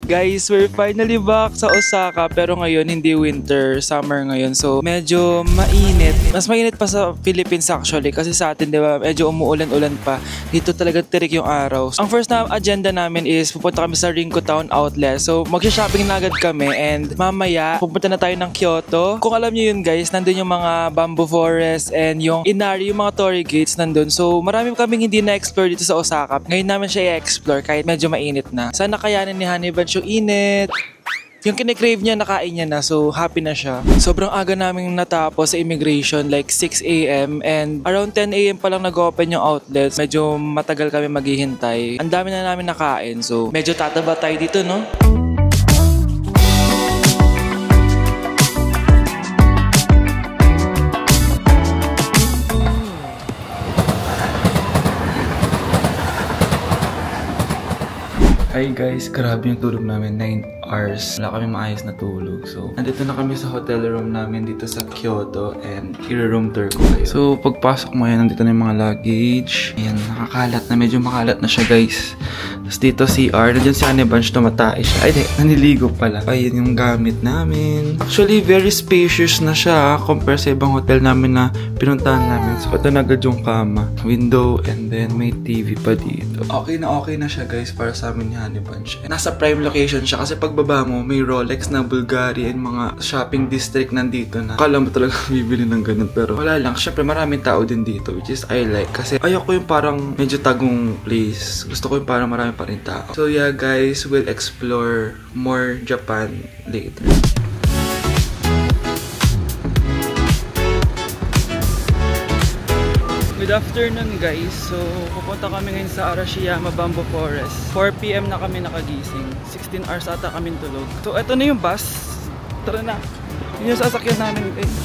Guys, we're finally back sa Osaka pero ngayon hindi winter, summer ngayon. So medyo mainit. Mas mainit pa sa Philippines actually kasi sa atin 'di ba medyo umuulan-ulan pa. Dito talaga tirik yung araw. Ang first na agenda namin is pupunta kami sa Rinko Town Outlet. So magsha-shopping na agad kami and mamaya pupunta na tayo ng Kyoto. Kung alam niyo yun guys, nandun yung mga bamboo forest and yung Inari, yung mga torii gates nandun. So marami kaming hindi na-explore dito sa Osaka. Ngayon namin siya i-explore kahit medyo mainit na. Sana kayanin ni Honey Bunch yung init. Yung kinikrave niya, nakain niya na. So, happy na siya. Sobrang aga namin natapos sa immigration, like 6 a.m. And around 10 a.m. pa lang nag-open yung outlets. Medyo matagal kami maghihintay. Ang dami na namin nakain. So, medyo tataba tayo dito, no? Hi guys, grabe yung tulog namin, 9 hours. Wala kami maayos na tulog. So, nandito na kami sa hotel room namin dito sa Kyoto and i-room tour ko kayo. So, pagpasok mo yan, nandito na yung mga luggage. Ayan, nakakalat na. Medyo makalat na siya guys. Tapos dito CR, nandiyan si Honey Bunch, tumatay siya. Ay, naniligo pala. Ayan yung gamit namin. Actually, very spacious na siya compare sa ibang hotel namin na pinuntahan namin. So, ito na agad yung kama. Window and then may TV pa dito. Okay na siya guys para sa amin yan. Honey Bunch. Nasa prime location siya kasi pagbaba mo may Rolex na Bulgari and mga shopping district nandito na. Akala mo talaga bibili ng ganun pero wala lang. Syempre maraming tao din dito which is I like kasi ayoko yung parang medyo tagong place. Gusto ko yung parang marami pa rin tao. So yeah guys, we'll explore more Japan later. Good afternoon guys. So, pupunta kami ngayon sa Arashiyama Bamboo Forest. 4 PM na kami nakagising. 16 hours ata kami tulog. So, eto na yung bus. Tara na. Yun yung sasakyan namin guys.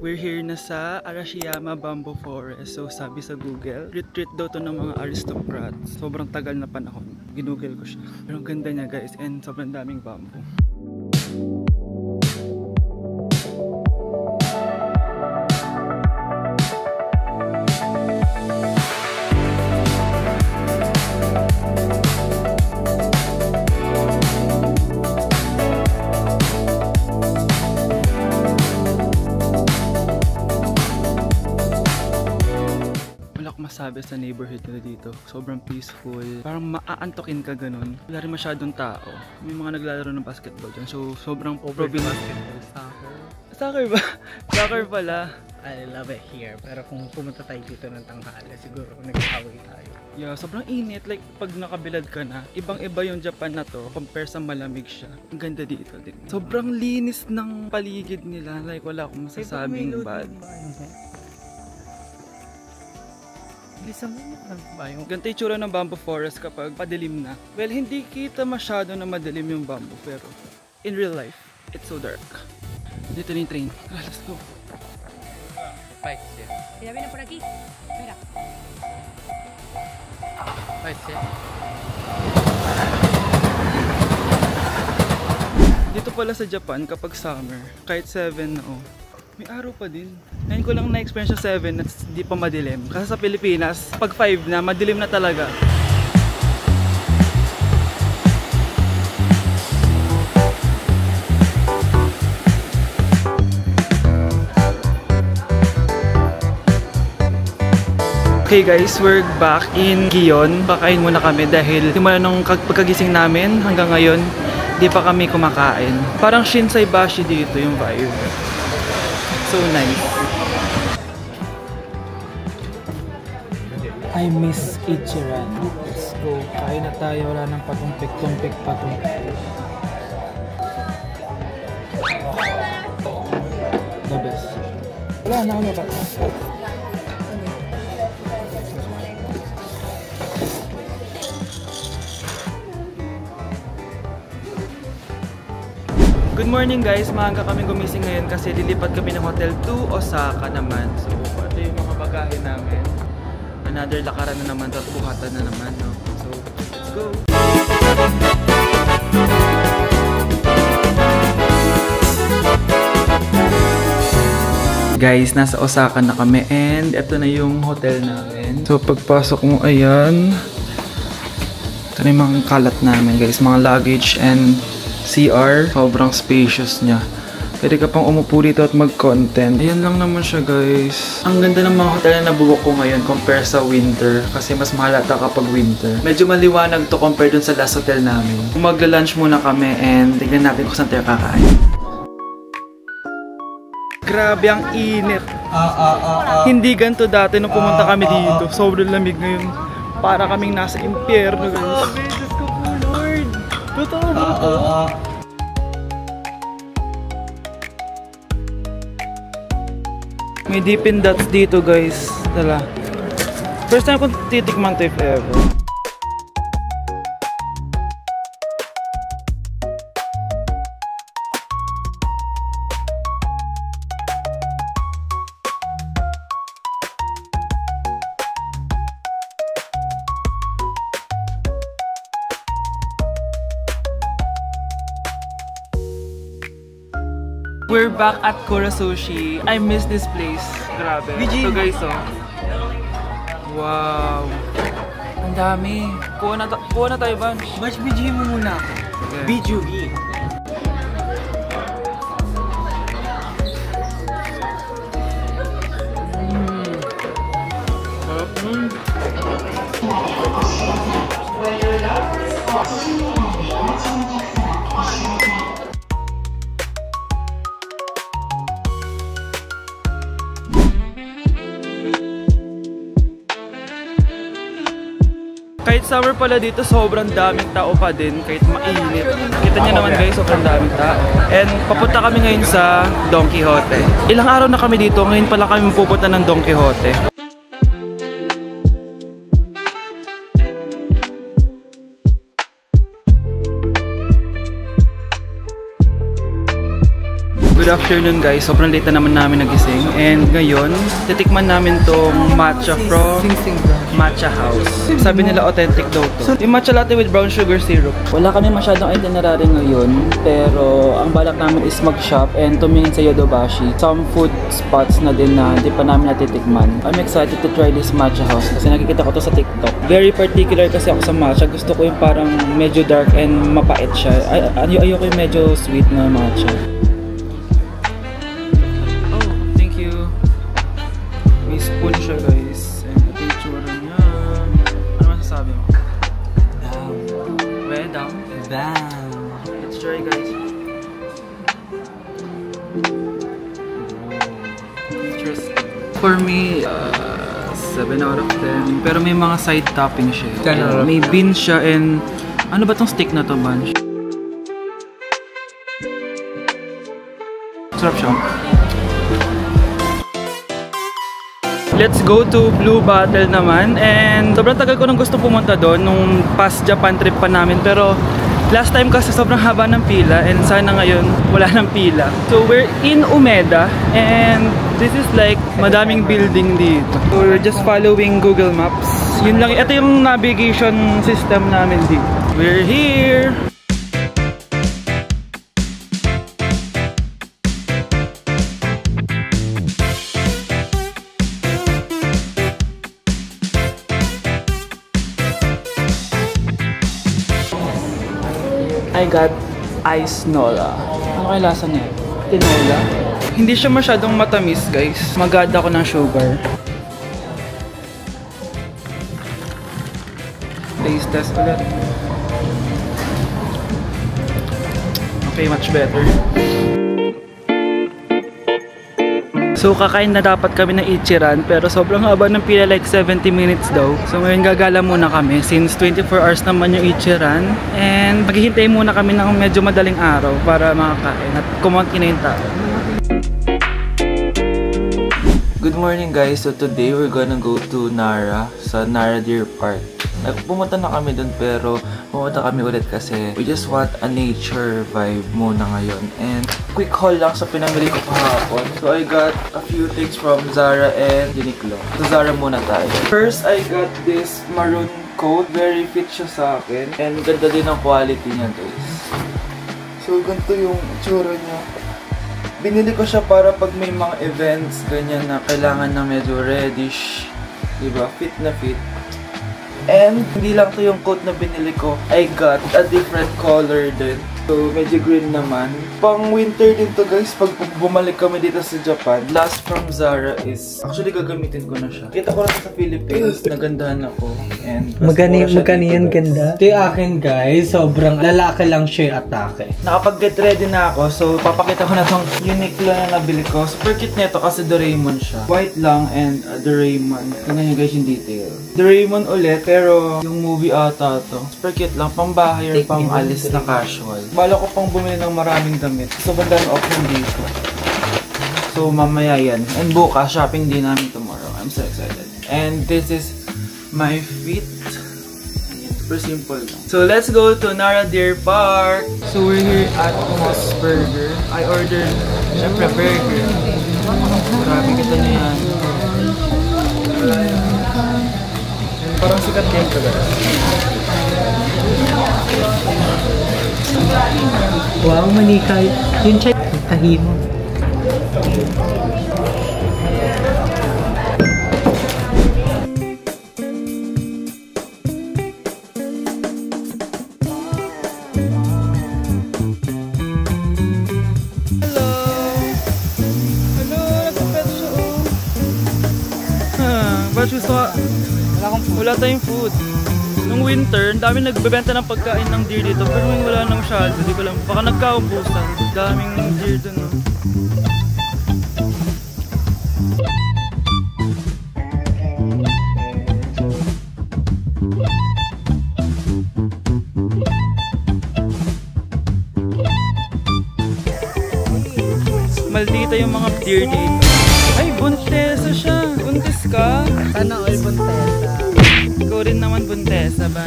We're here na sa Arashiyama Bamboo Forest. So sabi sa Google, retreat daw to ng mga aristocrats. Sobrang tagal na panahon. Ginugel ko siya. Pero ang ganda niya guys and sobrang daming bamboo. Masabi sa neighborhood nila dito. Sobrang peaceful. Parang maaantokin ka ganun. Wala rin masyadong tao. May mga naglalaro ng basketball dyan. So, sobrang province. Soccer. Soccer ba? Soccer pala. I love it here. Pero kung pumunta tayo dito ng tanghali, siguro nag-away tayo. Yeah, sobrang init. Like, pag nakabilad ka na, ibang-iba yung Japan na to compare sa malamig siya. Ang ganda dito din. Sobrang linis ng paligid nila. Like, wala akong masasabing bad. Ganito yung tsura ng bamboo forest kapag padilim na. Well, hindi kita masyado na madilim yung bamboo pero in real life, it's so dark. Dito na yung train. Let's go. Mira, viene por aquí. Mira. Dito pala sa Japan kapag summer, kahit 7 na may araw pa din. Ngayon ko lang na-experience sa 7 at di pa madilim. Kasi sa Pilipinas, pag 5 na, madilim na talaga. Okay guys, we're back in Gion. Kakain muna kami dahil simula nung pagkagising namin hanggang ngayon, di pa kami kumakain. Parang Shinsaibashi dito yung vibe. So nice. I miss Ichiran. Let's go. Kain na tayo. Wala nang patumpik-tumpik pa to. The best. Wala na kami pa. Good morning guys, maaga kami gumising ngayon kasi lilipat kami ng hotel to Osaka naman. So, ito yung mga bagahe namin. Another lakaran na naman, buhatan na naman, no? So, let's go! Guys, nasa Osaka na kami and ito na yung hotel namin. So pagpasok mo, ayan. Ito na yung mga kalat namin guys, mga luggage and CR. Sobrang spacious niya. Pwede ka pang umupo dito at mag-content. Ayan lang naman siya guys. Ang ganda ng mga hotel na nabubook ko ngayon compare sa winter. Kasi mas mahalata kapag winter. Medyo maliwanag to compare dun sa last hotel namin. Magla-lunch muna kami and tignan natin kung saan tayo kakain. Grabe ang init. Hindi ganito dati nung pumunta kami dito. Sobrang lamig ngayon. Para kaming nasa impyerno guys. Diyos ko po Lord. Totoo ba ito? May Dippin' Dots dito guys. Tala. First time kong titikman to if ever. We're back at Kura Sushi. I miss this place. Grabe. So guys, oh. Wow. Ang dami. Kuha na tayo, Van. Batch BG mo muna ako. Okay. BGV. Kahit summer pala dito, sobrang daming tao pa din, kahit mainit. Kita niyo naman guys, sobrang daming tao. And papunta kami ngayon sa Don Quijote. Ilang araw na kami dito, ngayon pala kami pupunta ng Don Quijote. Good afternoon guys, sobrang late na naman namin nagising. And ngayon, titikman namin tong matcha from Matcha House. Sabi nila authentic daw to. Yung matcha latte with brown sugar syrup. Wala kami masyadong itinerary ngayon, pero ang balak namin is mag-shop and tumingin sa Yodobashi. Some food spots na din na hindi pa namin natitikman. I'm excited to try this Matcha House kasi nakikita ko to sa TikTok. Very particular kasi ako sa matcha. Gusto ko yung parang medyo dark and mapait siya. Ayoko yung medyo sweet na matcha. Spoon siya guys. And ito yung tsura niya. Ano masasabi mo? Damn. Well, down. Damn. Let's try guys. Interesting. For me, 7 out of 10. Pero may mga side topping siya. May beans siya and ano ba tong stick na to, Bunch? Sarap siya. Let's go to Blue Bottle naman. And sobrang tagal ko nang gusto pumunta doon nung past Japan trip pa namin. Pero last time kasi sobrang haba ng pila and sana ngayon wala ng pila. So we're in Umeda and this is like madaming building dito. So we're just following Google Maps. Yun lang. Ito yung navigation system namin dito. We're here! I got ice nola. Ano kaya lasa niya? Tinola? Hindi siya masyadong matamis guys. Mag-add ako ng sugar. Taste test ulit. Okay, much better. So kakain na dapat kami ng Ichiran pero sobrang haba ng pila, like 70 minutes daw. So ngayon gagala muna kami since 24 hours naman yung Ichiran. And maghihintay muna kami ng medyo madaling araw para makakain at kumonti na yung tao. Good morning guys, so today we're gonna go to Nara, sa Nara Deer Park. Pumunta na kami dun pero pumunta kami ulit kasi we just want a nature vibe muna ngayon. And quick haul lang sa pinamili ko kahapon. So I got a few things from Zara and Uniqlo. So Zara muna tayo. First, I got this maroon coat. Very fit siya sa akin. And ganda din ang quality niya guys. So ganito yung itsura niya. Binili ko siya para pag may mga events, ganyan na kailangan na medyo reddish. Diba? Fit na fit. And hindi lang to yung coat na binili ko. I got a different color din. So, medyo green naman. Pang winter din to guys, pag bumalik kami dito sa Japan. Last from Zara is, actually gagamitin ko na siya. Kita ko lang sa Philippines, nagandahan ako. And Magkano yan ganda? Ito yung akin guys, sobrang lalaki lang siya atake. Nakapag-get ready na ako, so papakita ko na tong Uniqlo na nabili ko. Super cute nito kasi Doraemon siya. White lang and Doraemon. Tingnan nyo guys yung detail. Doraemon ulit, pero yung movie ata to. Super cute lang, pambahay or pang-alis na casual. Bala ko pang bumili ng maraming damit. So, bandang option dito. So, mamaya yan. And bukas, shopping din namin tomorrow. I'm so excited. And this is my feet. Ayan, super simple lang. So, let's go to Nara Deer Park. So, we're here at Moss Burger. I ordered, syempre, burger. Grabe kita na yan. Parang sikat yan ito, guys. Wow, manikay. Yun siya. Tahi mo. Wala tayong food. Nung winter, ang dami nagbebenta ng pagkain ng deer dito, pero ngayon wala na masyado. Di ko lang, baka nagkaubusan. Daming deer dun, no? Maldita yung mga deer dito. Ay, buntesa siya! Buntis ka? Sana all buntesa. Ikaw rin naman buntesa ba?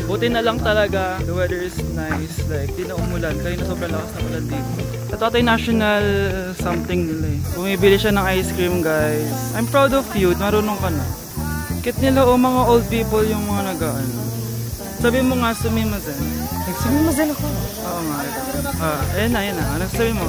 Buti na lang talaga, the weather is nice. Like, di na umulan. Kaya na sobrang lakas na ulan dito. Ito ata yung national something nila eh. Bumibili siya ng ice cream, guys. I'm proud of you. Marunong ka na. Kit nila o mga old people yung mga nag-ano. Sabi mo nga, sumimasen. Nagsumimasen ako. Oo nga. Ayan na, ayan na. Ano sabi mo?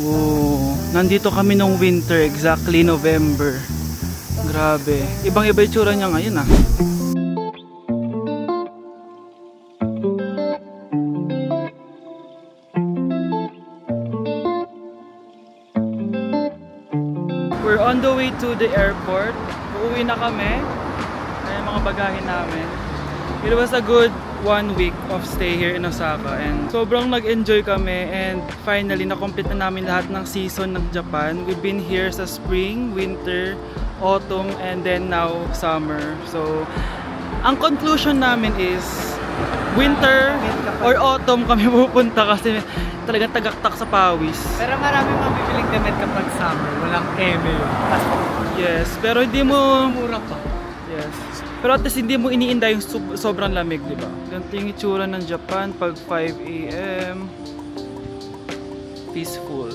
Wow. Nandito kami nung winter, exactly November. Grabe. Ibang-iba yung tsura niya ngayon ah. We're on the way to the airport. Uuwi na kami. Ayan mga bagahe namin. It was a good 1 week of stay here in Osaka and sobrang nag-enjoy kami and finally na-complete na namin lahat ng season ng Japan. We've been here sa spring, winter, autumn, and then now summer. So, ang conclusion namin is winter or autumn kami pupunta kasi talagang tagaktak sa pawis. Pero maraming mabibiling damit kapag summer. Walang eme yun. Yes, pero hindi mo... Mura pa. Yes. Pero at least hindi mo iniinda yung sobrang lamig, di ba? Ganito yung itsura ng Japan pag 5 AM. Peaceful.